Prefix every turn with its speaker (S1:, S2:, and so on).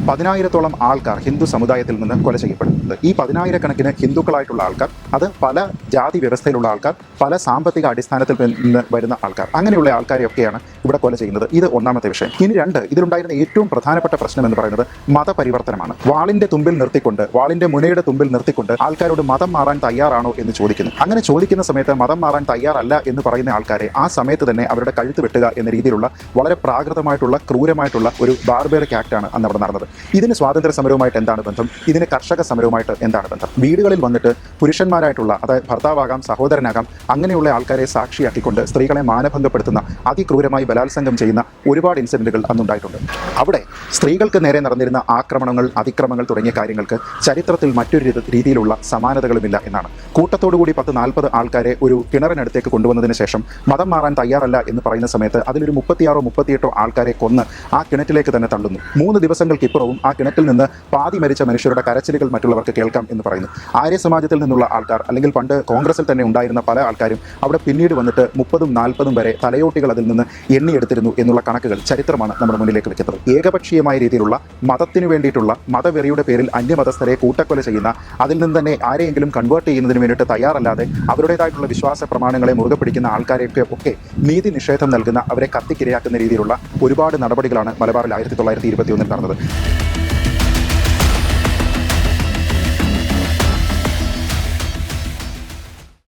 S1: 10,000-ഓളം ആൾക്കാർ ഹിന്ദു സമുദായത്തിൽ നിന്ന് കൊല ചെയ്യപ്പെടുന്നുണ്ട്. ഈ 10,000-കണക്കിന് ഹിന്ദുക്കളായിട്ടുള്ള ആൾക്കാർ, അത് പല ജാതി വ്യവസ്ഥയിലുള്ള ആൾക്കാർ, പല സാമ്പത്തിക അടിസ്ഥാനത്തിൽ നിന്ന് വരുന്ന ആൾക്കാർ, അങ്ങനെയുള്ള ആൾക്കാരെയൊക്കെയാണ് ഇവിടെ കൊല ചെയ്യുന്നത്. ഇത് ഒന്നാമത്തെ വിഷയം. ഇനി രണ്ട്, ഇതിലുണ്ടായിരുന്ന ഏറ്റവും പ്രധാനപ്പെട്ട പ്രശ്നം എന്ന് പറയുന്നത് മതപരിവർത്തനമാണ്. വാളിന്റെ തുമ്പിൽ നിർത്തിക്കൊണ്ട്, വാളിന്റെ മുനയുടെ തുമ്പിൽ നിർത്തിക്കൊണ്ട് ആൾക്കാരോട് മതം മാറാൻ തയ്യാറാണോ എന്ന് ചോദിക്കുന്നു. അങ്ങനെ ചോദിക്കുന്ന സമയത്ത് മതം മാറാൻ തയ്യാറല്ല എന്ന് പറയുന്ന ആൾക്കാരെ ആ സമയത്ത് തന്നെ അവരുടെ കഴുത്ത് വെട്ടുക എന്ന രീതിയിലുള്ള വളരെ പ്രാകൃതമായിട്ടുള്ള ക്രൂരമായിട്ടുള്ള ഒരു ബാർബേറിക് ആക്ടാണ് അന്ന് അവിടെ നടന്നത്. ഇതിന് സ്വാതന്ത്ര്യ സമരവുമായിട്ട് എന്താണ് ബന്ധം? ഇതിന് കർഷക സമരവുമായിട്ട് എന്താണ് ബന്ധം? വീടുകളിൽ വന്നിട്ട് പുരുഷന്മാരായിട്ടുള്ള, അതായത് ഭർത്താവാകാം, സഹോദരനാകാം, അങ്ങനെയുള്ള ആൾക്കാരെ സാക്ഷിയാക്കിക്കൊണ്ട് സ്ത്രീകളെ മാനഭംഗപ്പെടുത്തുന്ന, അതിക്രൂരമായി ബലാത്സംഗം ചെയ്യുന്ന ഒരുപാട് ഇൻസിഡന്റുകൾ അന്നുണ്ടായിട്ടുണ്ട്. അവിടെ സ്ത്രീകൾക്ക് നേരെ നടന്നിരുന്ന ആക്രമണങ്ങൾ, അതിക്രമങ്ങൾ തുടങ്ങിയ കാര്യങ്ങൾക്ക് ചരിത്രത്തിൽ മറ്റൊരു രീതിയിലുള്ള സമാനതകളുമില്ല എന്നാണ്. കൂട്ടത്തോടുകൂടി 10-40 ആൾക്കാരെ ഒരു കിണറിനടുത്തേക്ക് കൊണ്ടുവന്നതിന് ശേഷം മതം മാറാൻ തയ്യാറല്ല എന്ന് പറയുന്ന സമയത്ത് അതിലൊരു 36-38 ആൾക്കാരെ കൊന്ന് ആ കിണറ്റിലേക്ക് തന്നെ തള്ളുന്നു. 3 ദിവസങ്ങൾക്കിപ്പുറവും ആ കിണറ്റിൽ നിന്ന് പാതി മരിച്ച മനുഷ്യരുടെ കരച്ചിലുകൾ മറ്റുള്ളവർക്ക് കേൾക്കാം എന്ന് പറയുന്നു. ആര്യ സമാജത്തിൽ നിന്നുള്ള ആൾക്കാർ, അല്ലെങ്കിൽ പണ്ട് കോൺഗ്രസിൽ തന്നെ ഉണ്ടായിരുന്ന പല ആൾക്കാരും അവിടെ പിന്നീട് വന്നിട്ട് 30-40 വരെ തലയോട്ടികൾ അതിൽ നിന്ന് എണ്ണിയെടുത്തിരുന്നു എന്നുള്ള കണക്കുകൾ ചരിത്രമാണ് നമ്മുടെ മുന്നിലേക്ക് വെക്കുന്നത്. ഏകപക്ഷീയമായ രീതിയിലുള്ള മതത്തിന് വേണ്ടിയിട്ടുള്ള, മതവെറിയുടെ പേരിൽ അന്യമതസ്ഥരെ കൂട്ടക്കൊല ചെയ്യുന്ന, അതിൽ നിന്ന് തന്നെ ആരെയെങ്കിലും കൺവേർട്ട് ചെയ്യുന്നതിന് വേണ്ടിയിട്ട് തയ്യാറല്ലാതെ അവരുടേതായിട്ടുള്ള വിശ്വാസ പ്രമാണങ്ങളെ മുറുകെ പിടിക്കുന്ന ആൾക്കാരെയൊക്കെ നീതി നിഷേധം നൽകുന്ന, അവരെ കത്തിക്കിരയാക്കുന്ന രീതിയിലുള്ള ഒരുപാട് നടപടികളാണ് മലബാറിൽ 1921 നടന്നത്.